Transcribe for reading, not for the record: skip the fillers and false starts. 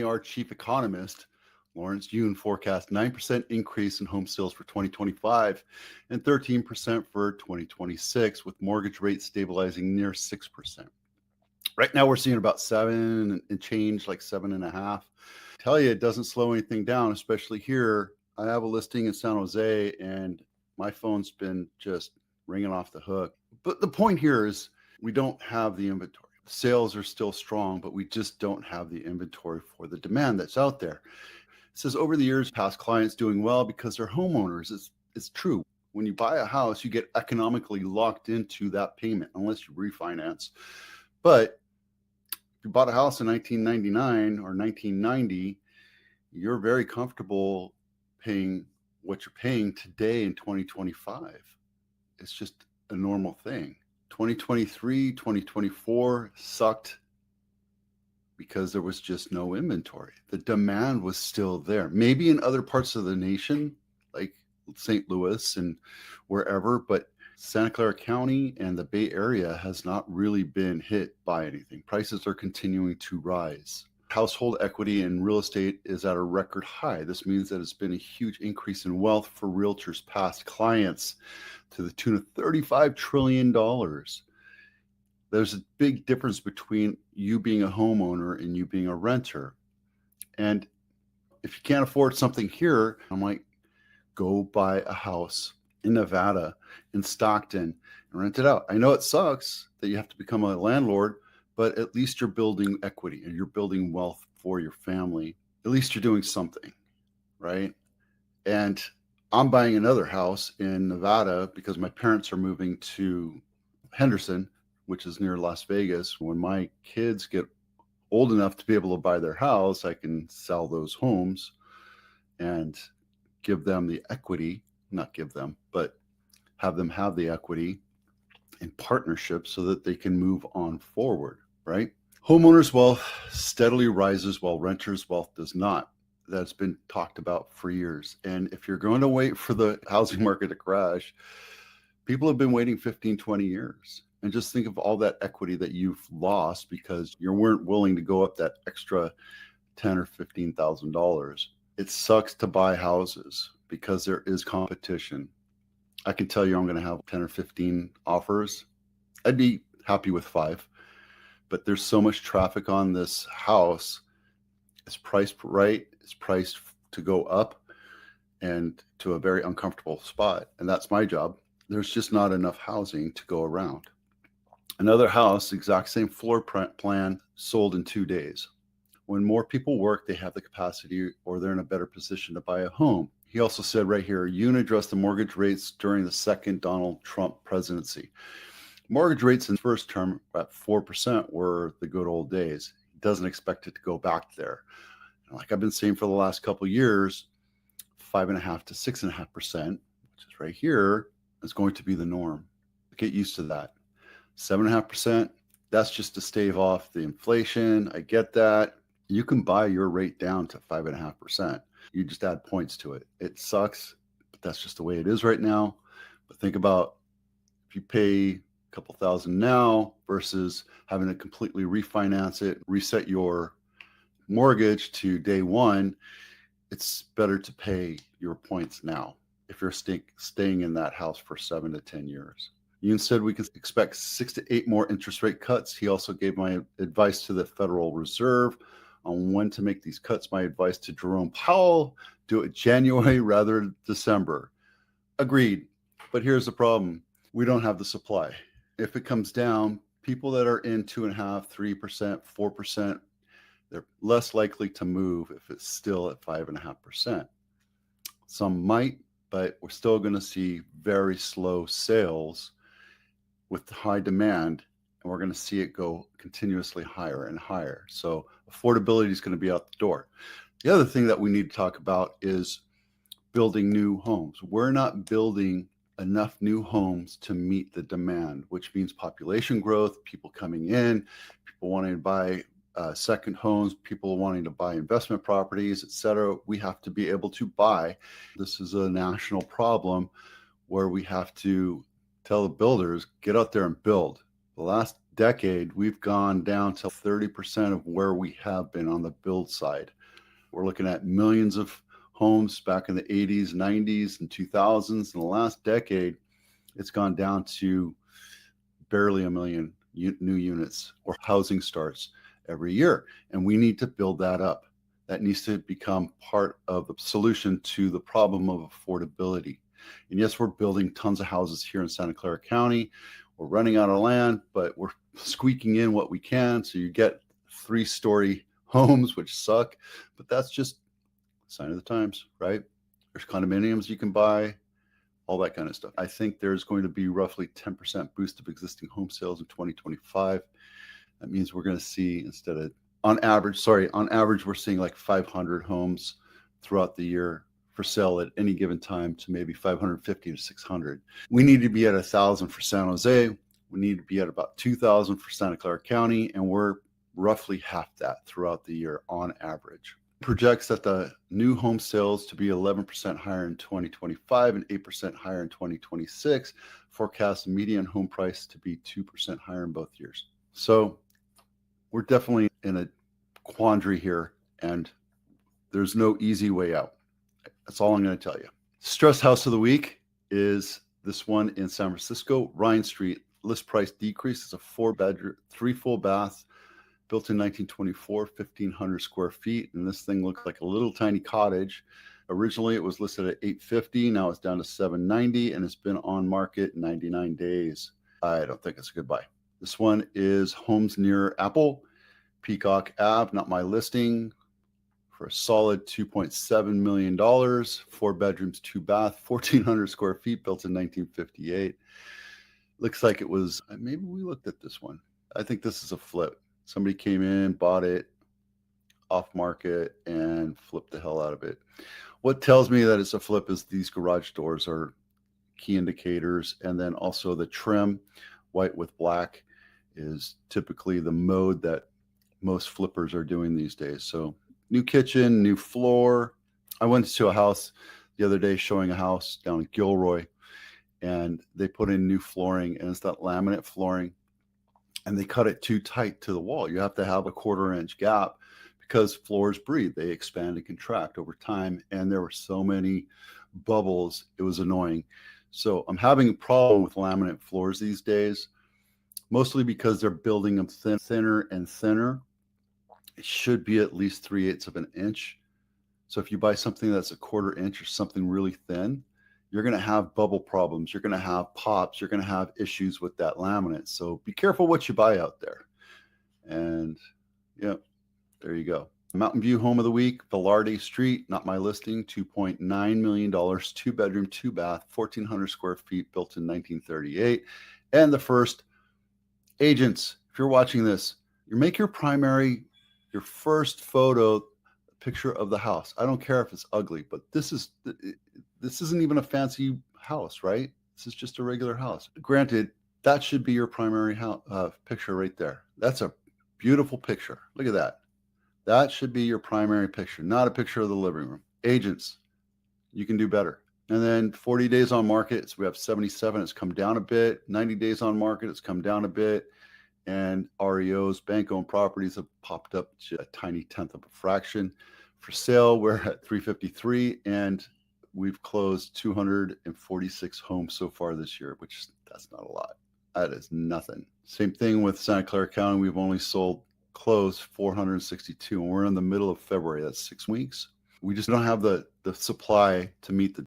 NAR chief economist, Lawrence Yoon, forecast 9% increase in home sales for 2025 and 13% for 2026, with mortgage rates stabilizing near 6%. Right now, we're seeing about 7 and change, like 7.5. Tell you, it doesn't slow anything down, especially here. I have a listing in San Jose, and my phone's been just ringing off the hook. But the point here is we don't have the inventory. Sales are still strong, but we just don't have the inventory for the demand that's out there. It says over the years, past clients doing well because they're homeowners. It's true. When you buy a house, you get economically locked into that payment unless you refinance. But if you bought a house in 1999 or 1990, you're very comfortable paying what you're paying today in 2025. It's just a normal thing. 2023, 2024 sucked because there was just no inventory. The demand was still there. Maybe in other parts of the nation, like St. Louis and wherever, but Santa Clara County and the Bay Area has not really been hit by anything. Prices are continuing to rise. Household equity in real estate is at a record high. This means that it's been a huge increase in wealth for realtors, past clients, to the tune of $35 trillion. There's a big difference between you being a homeowner and you being a renter. And if you can't afford something here, I'm like, go buy a house in Nevada, in Stockton, and rent it out. I know it sucks that you have to become a landlord, but at least you're building equity and you're building wealth for your family. At least you're doing something, right? And I'm buying another house in Nevada because my parents are moving to Henderson, which is near Las Vegas. When my kids get old enough to be able to buy their house, I can sell those homes and give them the equity, not give them, but have them have the equity in partnership so that they can move on forward, right? Homeowners' wealth steadily rises while renters' wealth does not. That's been talked about for years. And if you're going to wait for the housing market to crash, people have been waiting 15, 20 years. And just think of all that equity that you've lost because you weren't willing to go up that extra $10,000 or $15,000. It sucks to buy houses because there is competition. I can tell you I'm going to have 10 or 15 offers. I'd be happy with 5. But there's so much traffic on this house. It's priced right. It's priced to go up and to a very uncomfortable spot. And that's my job. There's just not enough housing to go around. Another house, exact same floor plan, sold in 2 days. When more people work, they have the capacity or they're in a better position to buy a home. He also said right here, Yoon addressed the mortgage rates during the second Donald Trump presidency. Mortgage rates in the first term at 4% were the good old days. He doesn't expect it to go back there. Like I've been saying for the last couple of years, 5.5% to 6.5%, which is right here, is going to be the norm. Get used to that. 7.5%, that's just to stave off the inflation. I get that. You can buy your rate down to 5.5%. You just add points to it. It sucks, but that's just the way it is right now. But think about if you pay a couple thousand now versus having to completely refinance it, reset your mortgage to day one, it's better to pay your points now if you're staying in that house for 7 to 10 years. Yoon said we can expect 6 to 8 more interest rate cuts. He also gave my advice to the Federal Reserve on when to make these cuts. My advice to Jerome Powell, do it January rather than December. Agreed. But here's the problem. We don't have the supply. If it comes down, people that are in 2.5%, 3%, 4%, they're less likely to move if it's still at 5.5%. Some might, but we're still going to see very slow sales with high demand, and we're going to see it go continuously higher and higher. So affordability is going to be out the door. The other thing that we need to talk about is building new homes. We're not building enough new homes to meet the demand, which means population growth, people coming in, people wanting to buy second homes, people wanting to buy investment properties, etc. We have to be able to buy. This is a national problem where we have to tell the builders, get out there and build. The last decade, we've gone down to 30% of where we have been on the build side. We're looking at millions of homes back in the 80s, 90s, and 2000s. In the last decade, it's gone down to barely a million new units or housing starts every year. And we need to build that up. That needs to become part of the solution to the problem of affordability. And yes, we're building tons of houses here in Santa Clara County. We're running out of land, but we're squeaking in what we can. So you get 3-story homes, which suck, but that's just a sign of the times, right? There's condominiums you can buy, all that kind of stuff. I think there's going to be roughly 10% boost of existing home sales in 2025. That means we're going to see, on average, we're seeing like 500 homes throughout the year for sale at any given time to maybe 550 to 600. We need to be at 1,000 for San Jose. We need to be at about 2,000 for Santa Clara County, and we're roughly half that throughout the year on average. Projects that the new home sales to be 11% higher in 2025 and 8% higher in 2026. Forecast median home price to be 2% higher in both years. So we're definitely in a quandary here, and there's no easy way out. That's all I'm going to tell you. Stress house of the week is this one in San Francisco, Ryan Street. List price decrease is a 4-bedroom, 3 full bath, built in 1924, 1,500 square feet. And this thing looks like a little tiny cottage. Originally, it was listed at $850. Now it's down to $790, and it's been on market 99 days. I don't think it's a good buy. This one is Homes Near Apple, Peacock Ave, not my listing, for a solid $2.7 million, 4 bedrooms, 2 bath, 1,400 square feet, built in 1958. Looks like it was, maybe we looked at this one. I think this is a flip. Somebody came in, bought it off market, and flipped the hell out of it. What tells me that it's a flip is these garage doors are key indicators. And then also the trim, white with black, is typically the mode that most flippers are doing these days. So new kitchen, new floor. I went to a house the other day showing a house down in Gilroy, and they put in new flooring, and it's that laminate flooring, and they cut it too tight to the wall. You have to have a 1/4-inch gap because floors breathe. They expand and contract over time, and there were so many bubbles. It was annoying. So I'm having a problem with laminate floors these days, mostly because they're building them thinner and thinner. It should be at least 3/8 of an inch. So if you buy something that's a 1/4 inch or something really thin, you're going to have bubble problems. You're going to have pops. You're going to have issues with that laminate. So be careful what you buy out there. And yeah, there you go. Mountain View Home of the Week, Velarde Street, not my listing, $2.9 million, 2 bedroom, 2 bath, 1,400 square feet, built in 1938. And the first, agents, if you're watching this, you make your first photo picture of the house. I don't care if it's ugly, but this isn't even a fancy house, right? This is just a regular house. Granted, that should be your primary picture right there. That's a beautiful picture. Look at that. That should be your primary picture, not a picture of the living room. Agents, you can do better. And then 40 days on market, so we have 77. It's come down a bit. 90 days on market, it's come down a bit. And REOs, bank-owned properties, have popped up to a tiny tenth of a fraction. For sale, we're at 353, and we've closed 246 homes so far this year, which that's not a lot. That is nothing. Same thing with Santa Clara County. We've only closed 462, and we're in the middle of February. That's 6 weeks. We just don't have the supply to meet the